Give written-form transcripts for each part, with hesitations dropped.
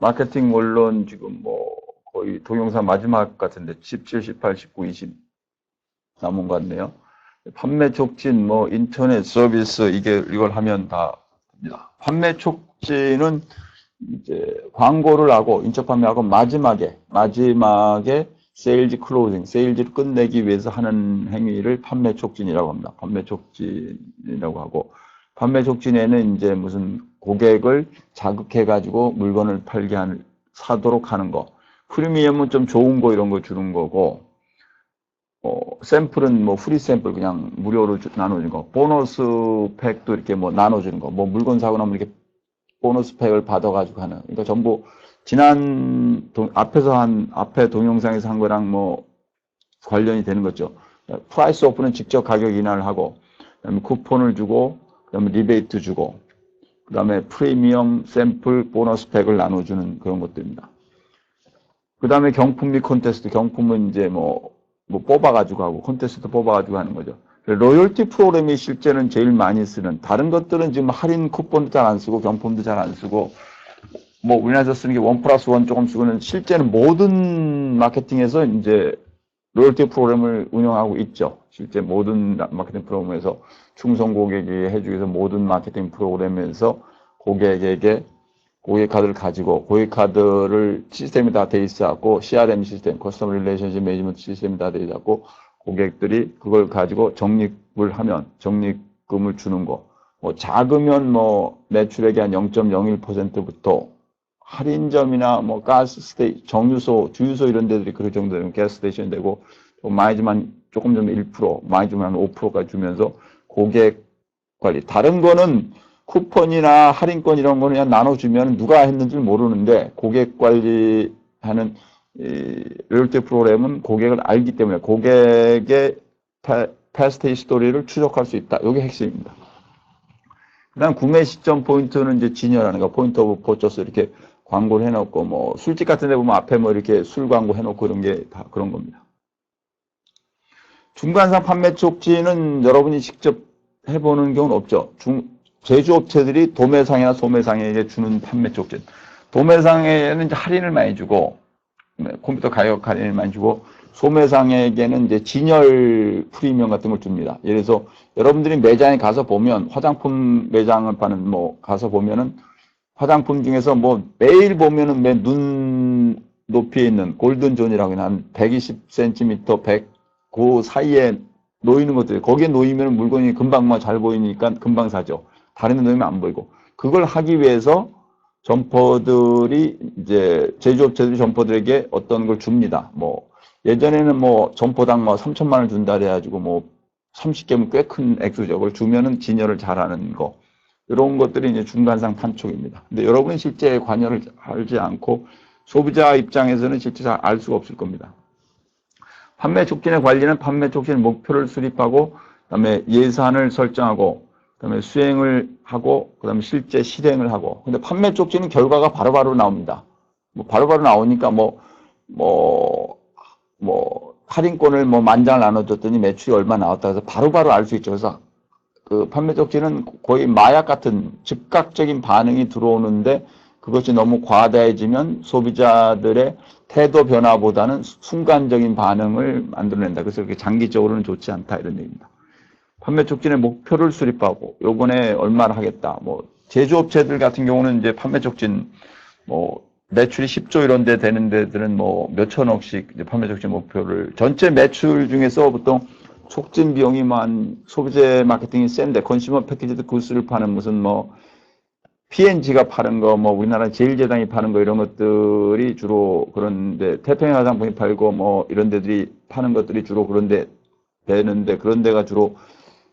마케팅 원론 지금 뭐 거의 동영상 마지막 같은데 17, 18, 19, 20 남은 것 같네요. 판매 촉진, 뭐 인터넷 서비스 이걸 하면 다 됩니다. 판매 촉진은 이제 광고를 하고 인적 판매하고 마지막에 세일즈 클로징, 세일즈를 끝내기 위해서 하는 행위를 판매 촉진이라고 합니다. 판매 촉진이라고 하고, 판매 촉진에는 이제 무슨 고객을 자극해가지고 물건을 사도록 하는 거. 프리미엄은 좀 좋은 거 이런 거 주는 거고, 샘플은 뭐 프리 샘플 그냥 무료로 나눠주는 거. 보너스 팩도 이렇게 뭐 나눠주는 거. 뭐 물건 사고 나면 이렇게 보너스 팩을 받아가지고 하는. 그러니까 전부 앞에 동영상에서 한 거랑 뭐 관련이 되는 거죠. 프라이스 오프는 직접 가격 인하를 하고, 그다음에 쿠폰을 주고, 그다음에 리베이트 주고, 그다음에 프리미엄 샘플 보너스 팩을 나눠주는 그런 것들입니다. 그다음에 경품 및 콘테스트. 경품은 이제 뭐 뽑아가지고 하고, 콘테스트 뽑아가지고 하는 거죠. 로열티 프로그램이 실제는 제일 많이 쓰는, 다른 것들은 지금 할인 쿠폰도 잘 안 쓰고, 경품도 잘 안 쓰고, 뭐 우리나라에서 쓰는 게 1+1 조금 쓰고는 실제는 모든 마케팅에서 이제 로열티 프로그램을 운영하고 있죠. 실제 모든 마케팅 프로그램에서 충성 고객이 해주기 위해서 모든 마케팅 프로그램에서 고객에게 고객 카드를 가지고 고객 카드를 시스템이 다 돼 있어갖고 CRM 시스템, 커스터머 릴레이션십 매니지먼트 시스템이 다 돼 있어갖고 고객들이 그걸 가지고 적립을 하면 적립금을 주는 거. 뭐 작으면 뭐 매출액의 한 0.01%부터 할인점이나 뭐 정유소, 주유소 이런 데들이 그 정도 되면 가스스테이션이 되고, 많이 주면 조금 좀 1%, 많이 주면 한 5%까지 주면서 고객 관리. 다른 거는 쿠폰이나 할인권 이런 거는 그냥 나눠주면 누가 했는지 모르는데, 고객 관리하는 로열티 프로그램은 고객을 알기 때문에 고객의 패스트 히스토리를 추적할 수 있다. 이게 핵심입니다. 그 다음 구매 시점 포인트는 이제 진열하는 거, 포인트 오브 퍼처스 이렇게 광고를 해놓고, 뭐 술집 같은 데 보면 앞에 뭐 이렇게 술 광고 해놓고 이런 게 다 그런 겁니다. 중간상 판매 촉진은 여러분이 직접 해보는 경우는 없죠. 제조업체들이 도매상이나 소매상에게 주는 판매 촉진. 도매상에는 이제 할인을 많이 주고, 컴퓨터 가격 할인을 많이 주고, 소매상에게는 이제 진열 프리미엄 같은 걸 줍니다. 예를 들어서 여러분들이 매장에 가서 보면, 화장품 매장을 파는 가서 보면은 화장품 중에서 뭐 매일 보면은 매 눈 높이에 있는 골든존이라고 한 120cm, 100, 그 사이에 놓이는 것들이, 거기에 놓이면 물건이 금방 잘 보이니까 금방 사죠. 다른 데 놓이면 안 보이고. 그걸 하기 위해서 점퍼들이 이제 제조업체들이 점퍼들에게 어떤 걸 줍니다. 뭐 예전에는 뭐 점포당 뭐 3천만 원 준다 그래가지고 뭐 30개면 꽤 큰 액수죠. 그걸 주면은 진열을 잘하는 거. 이런 것들이 이제 중간상 판촉입니다. 근데 여러분이 실제 관여를 하지 않고 소비자 입장에서는 실제 잘 알 수가 없을 겁니다. 판매 촉진의 관리는 판매 촉진 목표를 수립하고, 그다음에 예산을 설정하고, 그다음에 수행을 하고, 그다음에 실제 실행을 하고. 근데 판매 촉진은 결과가 바로바로 나옵니다. 뭐 바로바로 나오니까 할인권을 뭐 10,000장을 나눠줬더니 매출이 얼마 나왔다 해서 바로바로 알 수 있죠. 그래서 그 판매 촉진은 거의 마약 같은 즉각적인 반응이 들어오는데, 그것이 너무 과다해지면 소비자들의 태도 변화보다는 순간적인 반응을 만들어낸다. 그래서 그렇게 장기적으로는 좋지 않다, 이런 얘기입니다. 판매 촉진의 목표를 수립하고, 요번에 얼마를 하겠다. 뭐 제조업체들 같은 경우는 이제 판매 촉진 뭐 매출이 10조 이런 데 되는 데들은 뭐 몇천억씩 이제 판매 촉진 목표를, 전체 매출 중에서 보통 촉진 비용이 소비재 마케팅이 센데, 컨슈머 패키지드 굿스를 파는 무슨 뭐 P&G가 파는 거, 뭐 우리나라 제일제당이 파는 거 이런 것들이 주로, 그런데 태평양 화장품이 팔고 뭐 이런 데들이 파는 것들이 주로 그런데 되는데, 그런 데가 주로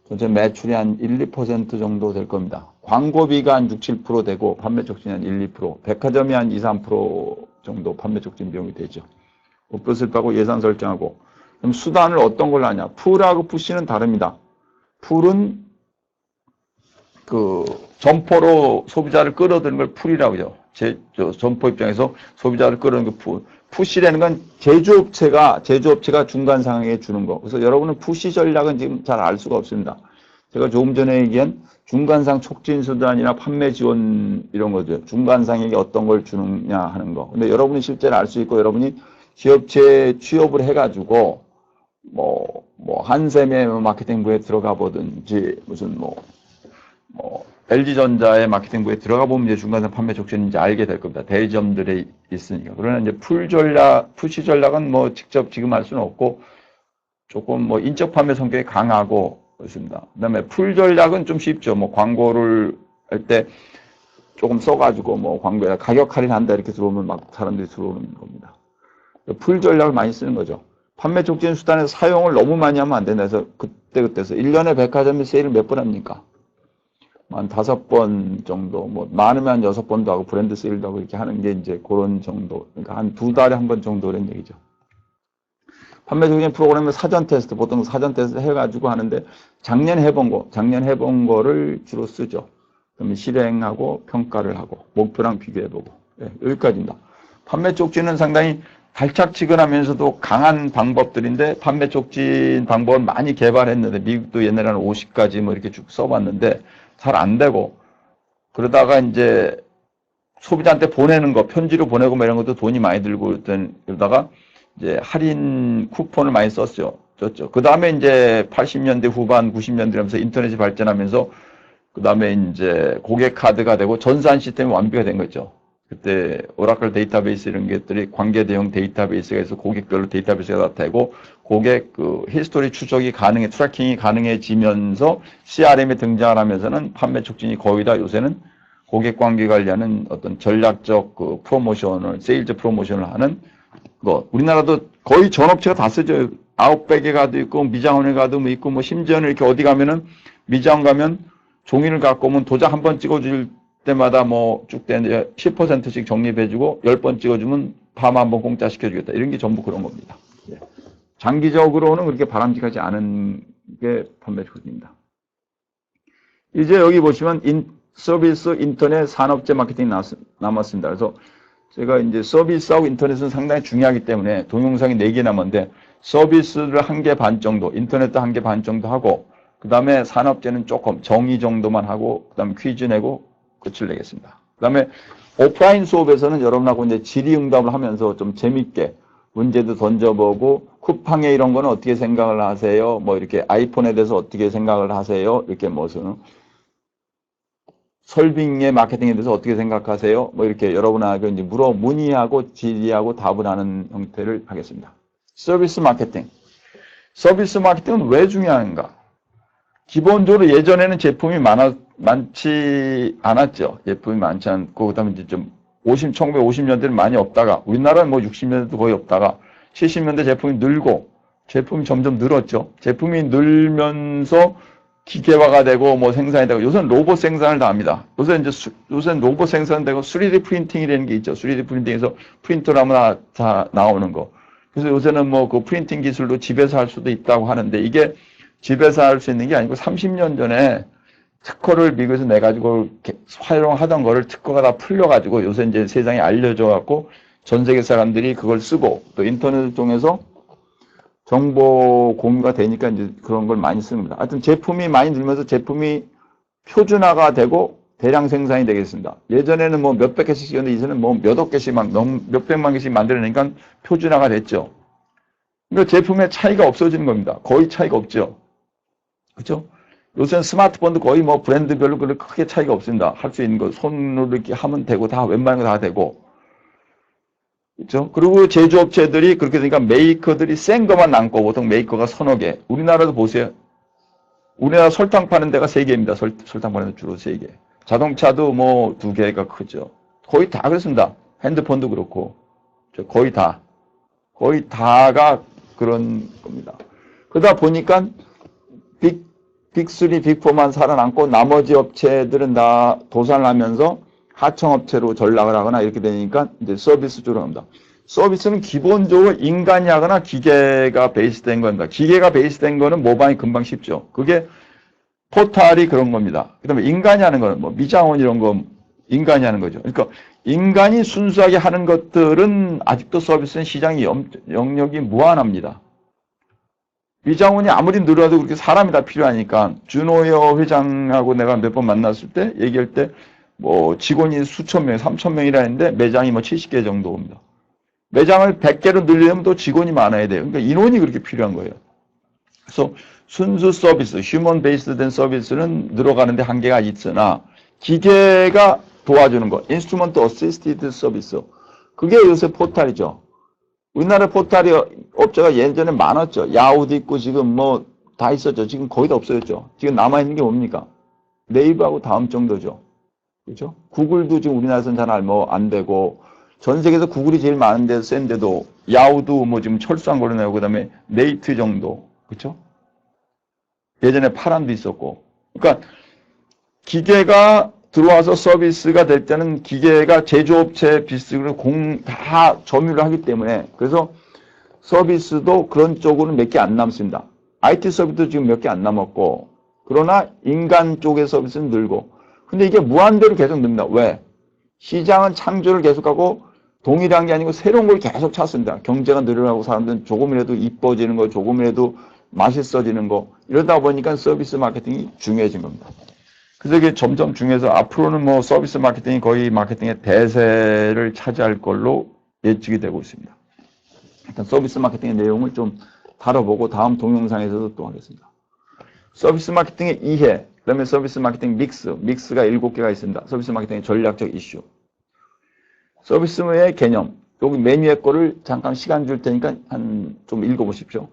전체 매출이 한 1, 2% 정도 될 겁니다. 광고비가 한 6, 7% 되고 판매 촉진이 한 1, 2%, 백화점이 한 2, 3% 정도 판매 촉진 비용이 되죠. 목표 수립하고 예산 설정하고. 그럼 수단을 어떤 걸로 하냐? 풀하고 푸시는 다릅니다. 풀은 그 점포로 소비자를 끌어들이는 걸 풀이라고 하죠. 점포 입장에서 소비자를 끌어들이는 게 풀. 푸시라는 건 제조업체가 중간 상황에 주는 거. 그래서 여러분은 푸시 전략은 지금 잘 알 수가 없습니다. 제가 조금 전에 얘기한 중간상 촉진 수단이나 판매 지원 이런 거죠. 중간상에게 어떤 걸 주느냐 하는 거. 근데 여러분이 실제로 알 수 있고 여러분이 기업체에 취업을 해가지고 한샘의 마케팅부에 들어가 보든지 무슨 LG전자의 마케팅부에 들어가 보면 이제 중간상 판매 촉진인지 알게 될 겁니다. 대리점들에 있으니까. 그러나 이제 푸시 전략은 뭐 직접 지금 할 수는 없고 조금 인적 판매 성격이 강하고 그렇습니다. 그 다음에 풀 전략은 좀 쉽죠. 광고를 할 때 조금 써가지고 광고에 가격 할인한다 이렇게 들어오면 막 사람들이 들어오는 겁니다. 풀 전략을 많이 쓰는 거죠. 판매 촉진 수단에서 사용을 너무 많이 하면 안 된다 해서 그때서 1년에 백화점에 세일을 몇 번 합니까? 한 5번 정도, 많으면 한 6번도 하고 브랜드 세일도 하고 이렇게 하는 게 이제 그런 정도. 그러니까 한 2달에 한 번 정도라는 얘기죠. 판매 촉진 프로그램의 사전 테스트, 보통 사전 테스트 해가지고 하는데 작년 해본 거를 주로 쓰죠. 그러면 실행하고 평가를 하고 목표랑 비교해보고 여기까지입니다. 판매 촉진은 상당히 달착지근하면서도 강한 방법들인데 판매 촉진 방법을 많이 개발했는데 미국도 옛날에 한 50가지 이렇게 쭉 써봤는데 잘 안 되고 그러다가 이제 소비자한테 보내는 거 편지로 보내고 이런 것도 돈이 많이 들고 그러다가 이제 할인 쿠폰을 많이 썼죠. 그 다음에 이제 80년대 후반, 90년대 하면서 인터넷이 발전하면서 그 다음에 이제 고객 카드가 되고 전산 시스템이 완비가 된 거죠. 그때 오라클 데이터베이스 이런 것들이 관계 대형 데이터베이스가 있어 고객별로 데이터베이스가 나타나고 고객 히스토리 추적이 트래킹이 가능해지면서 CRM에 등장을 하면서는 판매 촉진이 거의 다 요새는 고객 관계 관리하는 어떤 전략적 프로모션을, 세일즈 프로모션을 하는 우리나라도 거의 전 업체가 다 쓰죠. 아웃백에 가도 있고, 미장원에 가도 있고, 심지어는 이렇게 어디 가면은, 미장원 가면 종이를 갖고 오면 도장 한 번 찍어줄 때마다 쭉 되는데 10%씩 적립해주고, 10번 찍어주면 밤 한 번 공짜 시켜주겠다. 이런 게 전부 그런 겁니다. 장기적으로는 그렇게 바람직하지 않은 게 판매 촉진입니다. 이제 여기 보시면 서비스, 인터넷, 산업재 마케팅이 남았습니다. 그래서 제가 이제 서비스하고 인터넷은 상당히 중요하기 때문에 동영상이 4개 남았는데 서비스를 1개 반 정도, 인터넷도 1개 반 정도 하고 그 다음에 산업재는 조금 정의 정도만 하고 그 다음에 퀴즈 내고 끝을 내겠습니다. 그 다음에 오프라인 수업에서는 여러분하고 이제 질의응답을 하면서 좀 재밌게 문제도 던져보고 쿠팡에 이런 거는 어떻게 생각을 하세요? 이렇게 아이폰에 대해서 어떻게 생각을 하세요? 이렇게 설빙의 마케팅에 대해서 어떻게 생각하세요? 이렇게 여러분하고 이제 문의하고 질의하고 답을 하는 형태를 하겠습니다. 서비스 마케팅. 서비스 마케팅은 왜 중요한가? 기본적으로 예전에는 제품이 많지 않았죠. 제품이 많지 않고, 그 다음에 이제 1950년대는 많이 없다가, 우리나라는 60년대도 거의 없다가, 70년대 제품이 늘고, 제품이 점점 늘었죠. 제품이 늘면서 기계화가 되고 생산이 되고 요새는 로봇 생산을 다 합니다. 요새는 로봇 생산되고 3D 프린팅이라는 게 있죠. 3D 프린팅에서 프린터를 하면 다 나오는 거. 그래서 요새는 그 프린팅 기술도 집에서 할 수도 있다고 하는데 이게 집에서 할 수 있는 게 아니고 30년 전에 특허를 미국에서 내가지고 활용하던 거를 특허가 다 풀려가지고 요새 이제 세상에 알려져갖고 전 세계 사람들이 그걸 쓰고 또 인터넷을 통해서 정보 공유가 되니까 이제 그런 걸 많이 씁니다. 하여튼 제품이 많이 늘면서 제품이 표준화가 되고 대량 생산이 되겠습니다. 예전에는 몇백 개씩이었는데 이제는 몇억 개씩 몇백만 개씩 만들어내니까 표준화가 됐죠. 그러니까 제품의 차이가 없어지는 겁니다. 거의 차이가 없죠. 그렇죠? 요새는 스마트폰도 거의 브랜드별로 그렇게 크게 차이가 없습니다. 할 수 있는 거 손으로 이렇게 하면 되고 다 웬만한 거 다 되고. 그렇죠? 그리고 제조업체들이 그렇게 되니까 메이커들이 센 것만 남고 보통 메이커가 서너 개. 우리나라도 보세요. 우리나라 설탕 파는 데가 3개입니다. 설탕 파는 데 주로 3개. 자동차도 2개가 크죠. 거의 다 그렇습니다. 핸드폰도 그렇고. 거의 다가 그런 겁니다. 그러다 보니까 빅3, 빅4만 살아남고 나머지 업체들은 다 도산하면서 하청업체로 전락을 하거나 이렇게 되니까 이제 서비스 쪽으로 갑니다. 서비스는 기본적으로 인간이 하거나 기계가 베이스된 겁니다. 기계가 베이스된 거는 모방이 금방 쉽죠. 그게 포탈이 그런 겁니다. 그 다음에 인간이 하는 거는 미장원 이런 거 인간이 하는 거죠. 그러니까 인간이 순수하게 하는 것들은 아직도 서비스는 시장이 영역이 무한합니다. 미장원이 아무리 늘어도 그렇게 사람이 다 필요하니까 준호여 회장하고 내가 몇 번 만났을 때 얘기할 때 뭐 직원이 수천 명, 3천 명이라 했는데 매장이 뭐 70개 정도입니다. 매장을 100개로 늘리려면 또 직원이 많아야 돼요. 그러니까 인원이 그렇게 필요한 거예요. 그래서 순수 서비스, 휴먼 베이스드 된 서비스는 늘어가는데 한계가 있으나 기계가 도와주는 거, 인스트루먼트 어시스티드 서비스. 그게 요새 포탈이죠. 우리나라 포탈이 업체가 예전에 많았죠. 야후도 있고 지금 뭐 다 있었죠. 지금 거의 다 없어졌죠. 지금 남아있는 게 뭡니까? 네이버하고 다음 정도죠. 그렇죠? 구글도 지금 우리나라에서는 잘 뭐 안 되고 전 세계에서 구글이 제일 많은데 센데도 야후도 뭐 지금 철수한 걸로 내고 그다음에 네이트 정도. 그렇죠? 예전에 파란도 있었고. 그러니까 기계가 들어와서 서비스가 될 때는 기계가 제조업체 비슷으로 다 점유를 하기 때문에 그래서 서비스도 그런 쪽으로는 몇 개 안 남습니다. IT 서비스도 지금 몇 개 안 남았고 그러나 인간 쪽의 서비스는 늘고 근데 이게 무한대로 계속 늡니다. 왜? 시장은 창조를 계속하고 동일한 게 아니고 새로운 걸 계속 찾습니다. 경제가 늘어나고 사람들은 조금이라도 이뻐지는 거 조금이라도 맛있어지는 거 이러다 보니까 서비스 마케팅이 중요해진 겁니다. 그래서 이게 점점 중요해서 앞으로는 뭐 서비스 마케팅이 거의 마케팅의 대세를 차지할 걸로 예측이 되고 있습니다. 일단 서비스 마케팅의 내용을 좀 다뤄보고 다음 동영상에서도 또 하겠습니다. 서비스 마케팅의 이해, 그다음에 서비스 마케팅 믹스가 7개가 있습니다. 서비스 마케팅의 전략적 이슈. 서비스의 개념, 여기 맨 위에 거를 잠깐 시간 줄 테니까 좀 읽어보십시오.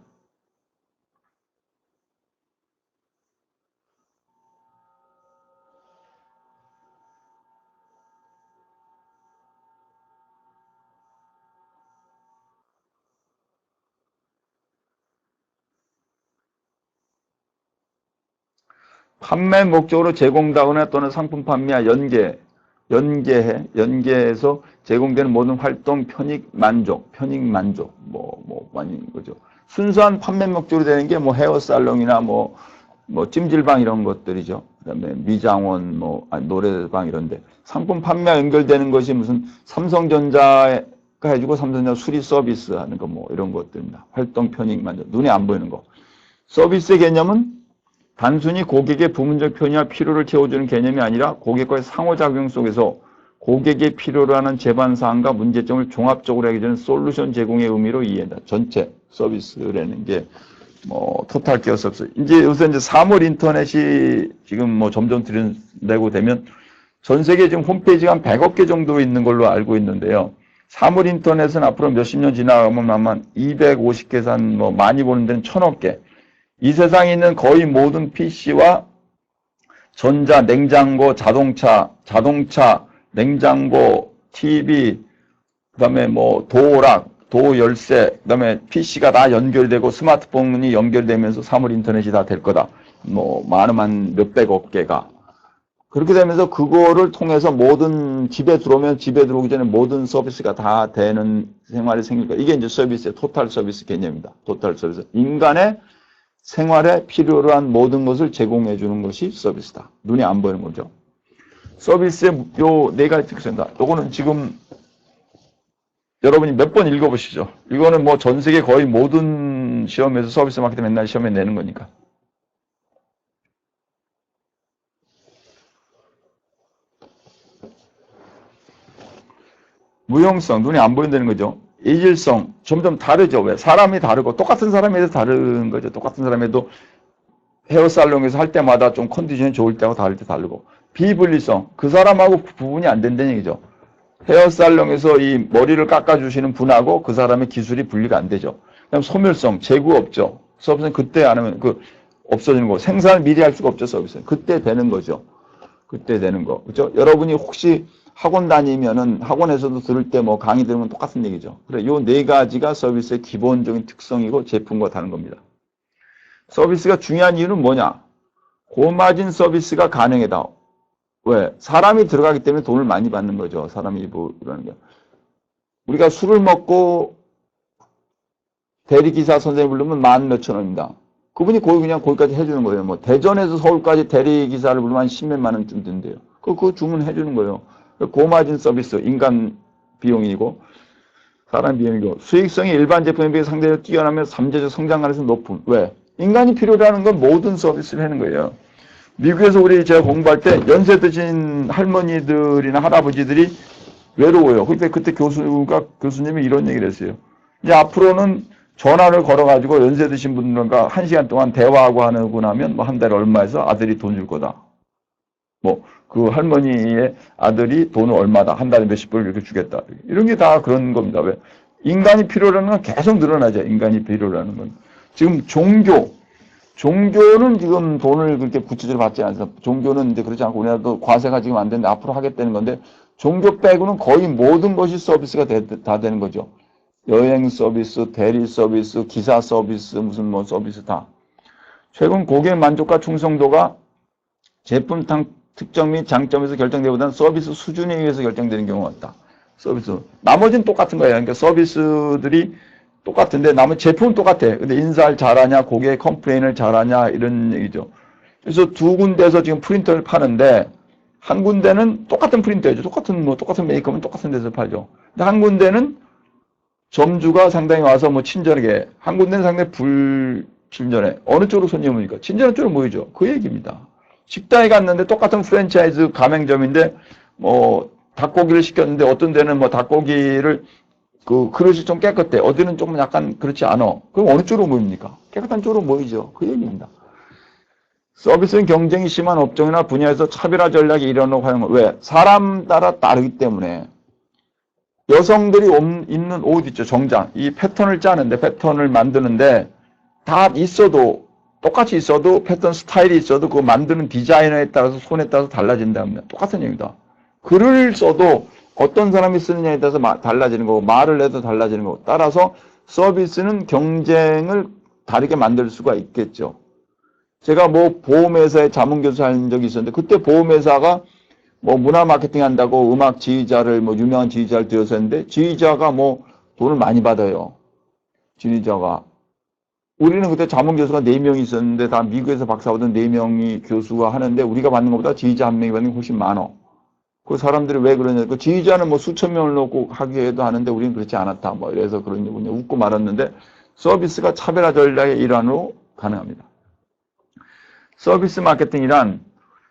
판매 목적으로 제공다거나 또는 상품 판매와 연계해서 제공되는 모든 활동 편익 만족, 아닌 거죠. 순수한 판매 목적으로 되는 게 뭐 헤어살롱이나 뭐 찜질방 이런 것들이죠. 그다음에 미장원, 노래방 이런데 상품 판매와 연결되는 것이 무슨 삼성전자가 해주고 삼성전자 수리 서비스 하는 거 뭐 이런 것들입니다. 활동 편익 만족, 눈에 안 보이는 거. 서비스의 개념은 단순히 고객의 부문적 편의와 필요를 채워주는 개념이 아니라 고객과의 상호작용 속에서 고객의 필요로 하는 제반사항과 문제점을 종합적으로 해결하는 솔루션 제공의 의미로 이해한다. 전체 서비스라는 게 토탈 케어 서비스. 요새 사물 인터넷이 지금 점점 들여내고 되면 전 세계 지금 홈페이지가 한 100억 개 정도 있는 걸로 알고 있는데요. 사물 인터넷은 앞으로 몇십 년 지나가면 아마 250개에서 한 많이 보는 데는 1000억 개. 이 세상에 있는 거의 모든 PC와 전자, 냉장고, 자동차, 냉장고, TV, 그 다음에 도 열쇠, 그 다음에 PC가 다 연결되고 스마트폰이 연결되면서 사물 인터넷이 다 될 거다. 많으면 몇백억 개가. 그렇게 되면서 그거를 통해서 모든 집에 들어오기 전에 모든 서비스가 다 되는 생활이 생길 거야. 이게 이제 서비스의 토탈 서비스 개념입니다. 토탈 서비스. 인간의 생활에 필요로 한 모든 것을 제공해 주는 것이 서비스다. 눈에 안 보이는 거죠. 서비스의 요 네 가지 특성이다. 요거는 지금 여러분이 몇 번 읽어보시죠. 이거는 전 세계 거의 모든 시험에서 서비스 마케팅 맨날 시험에 내는 거니까. 무용성, 눈에 안 보인다는 거죠. 이질성, 점점 다르죠. 왜? 사람이 다르고, 똑같은 사람에도 다른 거죠. 똑같은 사람에도 헤어살롱에서 할 때마다 좀 컨디션이 좋을 때하고 다를 때 다르고. 비분리성, 그 사람하고 구분이 안 된다는 얘기죠. 헤어살롱에서 이 머리를 깎아주시는 분하고 그 사람의 기술이 분리가 안 되죠. 그다음 소멸성, 재구 없죠. 서비스는 그때 안 하면 없어지는 거. 생산을 미리 할 수가 없죠, 서비스는. 그때 되는 거죠. 그때 되는 거. 그죠? 여러분이 혹시 학원 다니면은 학원에서도 들을 때 강의 들으면 똑같은 얘기죠. 그래, 요 네 가지가 서비스의 기본적인 특성이고 제품과 다른 겁니다. 서비스가 중요한 이유는 뭐냐? 고마진 서비스가 가능하다. 왜? 사람이 들어가기 때문에 돈을 많이 받는 거죠. 사람이 그러는 게. 우리가 술을 먹고 대리기사 선생님 부르면 10,000몇천 원입니다. 그분이 그냥 거기까지 해주는 거예요. 대전에서 서울까지 대리기사를 부르면 한 10몇만 원쯤 든대요. 그거 주문해 주는 거예요. 고마진 서비스, 인간 비용이고 사람 비용이고 수익성이 일반 제품에 비해 상대적으로 뛰어나며 잠재적 성장가능성이 높은. 왜? 인간이 필요라는 건 모든 서비스를 하는 거예요. 미국에서 제가 공부할 때 연세 드신 할머니들이나 할아버지들이 외로워요. 그때 교수님이 이런 얘기를 했어요. 이제 앞으로는 전화를 걸어가지고 연세 드신 분들과 1시간 동안 대화하고 하고 나면 뭐 한 달에 얼마에서 아들이 돈 줄 거다. 뭐 그 할머니의 아들이 돈을 얼마다. 한 달에 몇십 불 이렇게 주겠다. 이런 게 다 그런 겁니다. 왜? 인간이 필요라는 건 계속 늘어나죠. 인간이 필요라는 건. 지금 종교는 지금 돈을 그렇게 구체적으로 받지 않습니다. 종교는 이제 그렇지 않고 우리나라도 과세가 지금 안 되는데 앞으로 하겠다는 건데 종교 빼고는 거의 모든 것이 서비스가 다 되는 거죠. 여행 서비스, 대리 서비스, 기사 서비스, 무슨 뭐 서비스 다. 최근 고객 만족과 충성도가 제품 특정 및 장점에서 결정되기보다는 서비스 수준에 의해서 결정되는 경우가 있다. 서비스. 나머지는 똑같은 거예요. 그러니까 서비스들이 똑같은데 나머지 제품은 똑같아. 근데 인사를 잘하냐, 고객 컴플레인을 잘하냐 이런 얘기죠. 그래서 두 군데에서 지금 프린터를 파는데 한 군데는 똑같은 프린터죠. 똑같은 메이커면 똑같은 데서 팔죠. 근데 한 군데는 점주가 상당히 와서 뭐 친절하게, 한 군데는 상당히 불친절해. 어느 쪽으로 손님이 모이니까 친절한 쪽으로 모이죠. 그 얘기입니다. 식당에 갔는데 똑같은 프랜차이즈 가맹점인데 뭐 닭고기를 시켰는데 어떤 데는 뭐 닭고기를 그 그릇이 좀 깨끗해. 어디는 좀 약간 그렇지 않아. 그럼 어느 쪽으로 모입니까? 깨끗한 쪽으로 모이죠. 그 얘기입니다. 서비스는 경쟁이 심한 업종이나 분야에서 차별화 전략이 일어나고 하는 거. 왜? 사람 따라 다르기 때문에. 여성들이 입는 옷 있죠. 정장. 이 패턴을 짜는데, 패턴을 만드는데 다 있어도 똑같이 있어도 패턴 스타일이 있어도 그 만드는 디자이너에 따라서 손에 따라서 달라진답니다. 똑같은 얘기입니다. 글을 써도 어떤 사람이 쓰느냐에 따라서 달라지는 거고 말을 해도 달라지는 거고 따라서 서비스는 경쟁을 다르게 만들 수가 있겠죠. 제가 뭐 보험회사에 자문교수 한 적이 있었는데 그때 보험회사가 뭐 문화 마케팅 한다고 음악 지휘자를 뭐 유명한 지휘자를 들여서 했는데 지휘자가 뭐 돈을 많이 받아요. 지휘자가. 우리는 그때 자문교수가 4명이 있었는데 다 미국에서 박사 받은 4명이 교수가 하는데 우리가 받는 것보다 지휘자 1명이 받는 게 훨씬 많아. 그 사람들이 왜 그러냐. 그 지휘자는 뭐 수천 명을 놓고 하기도 하는데 우리는 그렇지 않았다. 뭐 이래서 그런 게 웃고 말았는데 서비스가 차별화 전략의 일환으로 가능합니다. 서비스 마케팅이란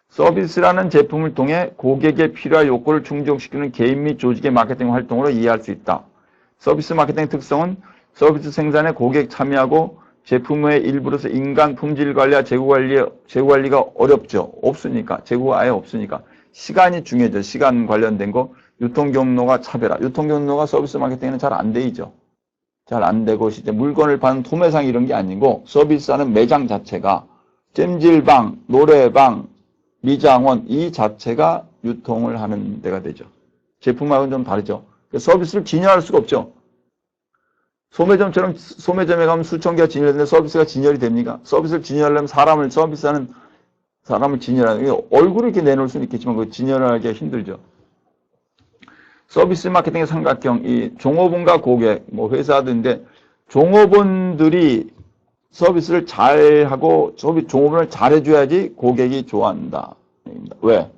서비스라는 제품을 통해 고객의 필요와 욕구를 충족시키는 개인 및 조직의 마케팅 활동으로 이해할 수 있다. 서비스 마케팅의 특성은 서비스 생산에 고객 참여하고 제품의 일부로서 인간 품질 관리와 재고 관리가 어렵죠. 없으니까. 재고가 아예 없으니까. 시간이 중요하죠. 시간 관련된 거. 유통 경로가 차별화. 유통 경로가 서비스 마케팅에는 잘 안 되죠. 잘 안 되고 이제 물건을 파는 도매상 이런 게 아니고 서비스하는 매장 자체가 찜질방, 노래방, 미장원 이 자체가 유통을 하는 데가 되죠. 제품하고는 좀 다르죠. 서비스를 진열할 수가 없죠. 소매점처럼 소매점에 가면 수천 개가 진열되는데 서비스가 진열이 됩니까? 서비스를 진열하려면 서비스하는 사람을 진열하는 게 얼굴을 이렇게 내놓을 수는 있겠지만 그 진열하기가 힘들죠. 서비스 마케팅의 삼각형, 이 종업원과 고객, 뭐 회사들인데 종업원들이 서비스를 잘하고 종업원을 잘해줘야지 고객이 좋아한다. 왜?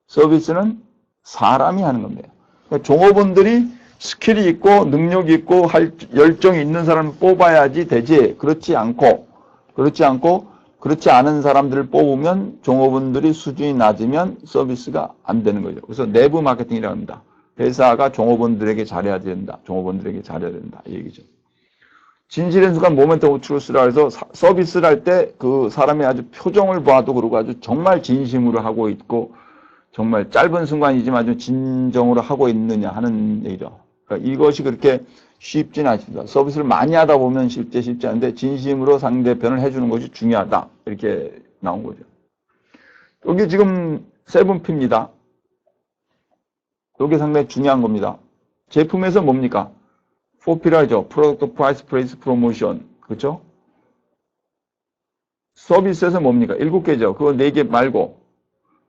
서비스는 사람이 하는 겁니다. 그러니까 종업원들이 스킬이 있고 능력이 있고 열정이 있는 사람을 뽑아야지 되지. 그렇지 않은 사람들을 뽑으면 종업원들이 수준이 낮으면 서비스가 안 되는 거죠. 그래서 내부 마케팅이라고 합니다. 회사가 종업원들에게 잘해야 된다. 이 얘기죠. 진실의 순간 모멘트 오브 트루스라 해서 서비스를 할 때 그 사람의 아주 표정을 봐도 그러고 아주 정말 진심으로 하고 있고 정말 짧은 순간이지만 아주 진정으로 하고 있느냐 하는 얘기죠. 그러니까 이것이 그렇게 쉽지는 않습니다. 서비스를 많이 하다 보면 쉽지 않은데 진심으로 상대편을 해주는 것이 중요하다. 이렇게 나온 거죠. 여기 지금 세븐피입니다. 이게 상당히 중요한 겁니다. 제품에서 뭡니까? 4P라죠. 프로덕트, 프라이스, 플레이스, 프로모션. 그렇죠? 서비스에서 뭡니까? 7개죠. 그거 4개 말고.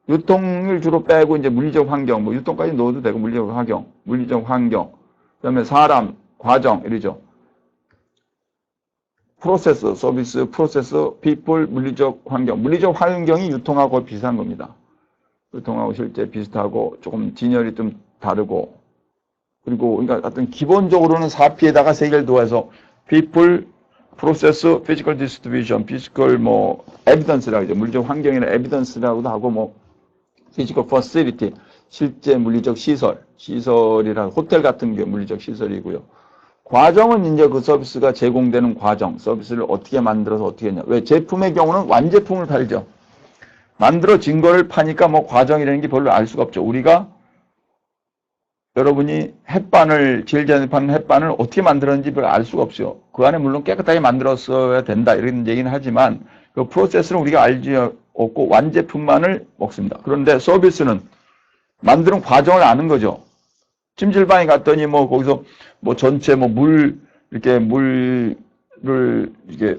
유통을 주로 빼고 이제 물리적 환경, 뭐 유통까지 넣어도 되고 물리적 환경. 그다음에 사람, 과정 이러죠. 프로세스, 서비스, 프로세스, people, 물리적 환경이 유통하고 비슷한 겁니다. 유통하고 실제 비슷하고 조금 진열이 좀 다르고 그리고 그러니까 어떤 기본적으로는 4P에다가 3개를 더해서 people, 프로세스, 피지컬 디스트리뷰션, 피지컬 뭐 에비던스라고 하죠. 물리적 환경이나 에비던스라고도 하고 뭐 피지컬 퍼시리티, 실제 물리적 시설, 시설이라 호텔 같은 게 물리적 시설이고요. 과정은 이제 그 서비스가 제공되는 과정, 서비스를 어떻게 만들어서 어떻게 했냐. 왜 제품의 경우는 완제품을 팔죠. 만들어진 거를 파니까 뭐 과정이라는 게 별로 알 수가 없죠. 우리가 여러분이 햇반을 제일 전에 파는 햇반을 어떻게 만들었는지 별로 알 수가 없어요. 그 안에 물론 깨끗하게 만들었어야 된다 이런 얘기는 하지만 그 프로세스는 우리가 알지 없고 완제품만을 먹습니다. 그런데 서비스는 만드는 과정을 아는 거죠. 찜질방에 갔더니 뭐 거기서 뭐 전체 뭐 이렇게 물을 이렇게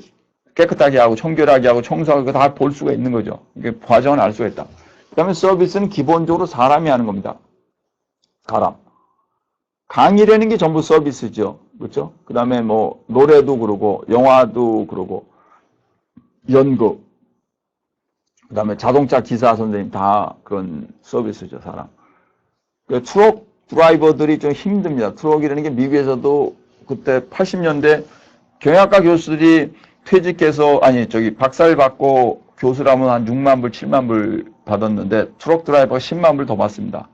깨끗하게 하고 청결하게 하고 청소하고 다 볼 수가 있는 거죠. 이게 과정을 알 수가 있다. 그 다음에 서비스는 기본적으로 사람이 하는 겁니다. 사람. 강의라는 게 전부 서비스죠. 그렇죠? 그 다음에 뭐 노래도 그러고 영화도 그러고 연극, 그 다음에 자동차 기사 선생님 다 그런 서비스죠. 사람. 트럭 드라이버들이 좀 힘듭니다. 트럭이라는 게 미국에서도 그때 80년대 경영학과 교수들이 퇴직해서 박사를 받고 교수라면 한 6만 불, 7만 불 받았는데 트럭 드라이버가 10만 불 더 받습니다.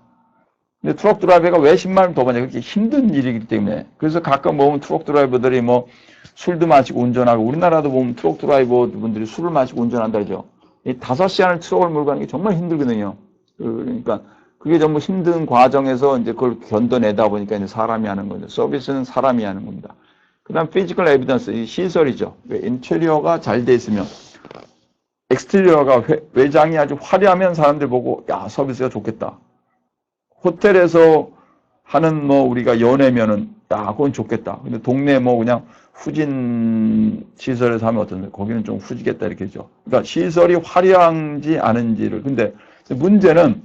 근데 트럭 드라이버가 왜 10만 불 더 받냐? 그렇게 힘든 일이기 때문에. 그래서 가끔 보면 트럭 드라이버들이 뭐 술도 마시고 운전하고 우리나라도 보면 트럭 드라이버 분들이 술을 마시고 운전한다 그러죠. 이 5시간을 트럭을 몰고 가는 게 정말 힘들거든요. 그러니까 그게 전부 힘든 과정에서 이제 그걸 견뎌내다 보니까 이제 사람이 하는 거죠. 서비스는 사람이 하는 겁니다. 그 다음 피지컬 에비던스, 이 시설이죠. 인테리어가 잘 돼 있으면, 엑스테리어가 외장이 아주 화려하면 사람들 보고 야 서비스가 좋겠다. 호텔에서 하는 뭐 우리가 연애면은 야 그건 좋겠다. 근데 동네 뭐 그냥 후진 시설에서 하면 어떤데 거기는 좀 후지겠다 이렇게죠. 그러니까 시설이 화려한지 아닌지를. 근데 문제는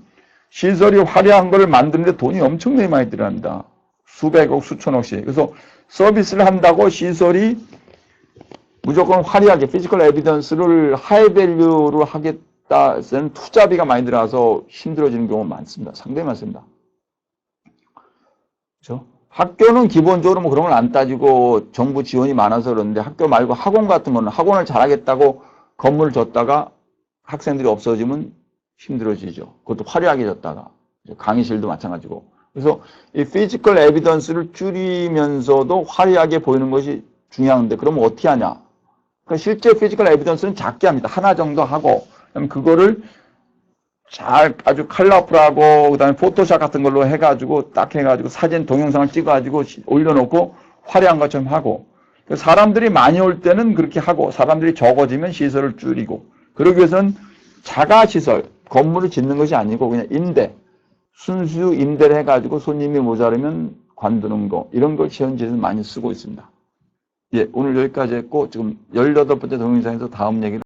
시설이 화려한 걸 만드는데 돈이 엄청나게 많이 들어갑니다. 수백억, 수천억씩. 그래서 서비스를 한다고 시설이 무조건 화려하게 피지컬 에비던스를 하이밸류로 하겠다 해서는 투자비가 많이 들어가서 힘들어지는 경우가 많습니다. 상당히 많습니다. 그렇죠? 학교는 기본적으로 뭐 그런 걸 안 따지고 정부 지원이 많아서 그러는데 학교 말고 학원 같은 거는 학원을 잘하겠다고 건물을 줬다가 학생들이 없어지면 힘들어지죠. 그것도 화려하게 줬다가 강의실도 마찬가지고. 그래서 이 피지컬 에비던스를 줄이면서도 화려하게 보이는 것이 중요한데 그러면 어떻게 하냐? 그러니까 실제 피지컬 에비던스는 작게 합니다. 하나 정도 하고 그다음에 그거를 잘 아주 컬러풀하고 그다음에 포토샵 같은 걸로 해가지고 딱 해가지고 사진 동영상을 찍어가지고 올려놓고 화려한 것처럼 하고 사람들이 많이 올 때는 그렇게 하고 사람들이 적어지면 시설을 줄이고 그러기 위해서는 자가시설 건물을 짓는 것이 아니고 그냥 임대 순수 임대를 해가지고 손님이 모자르면 관두는 거 이런 걸 현지에서 많이 쓰고 있습니다. 예, 오늘 여기까지 했고 지금 18번째 동영상에서 다음 얘기를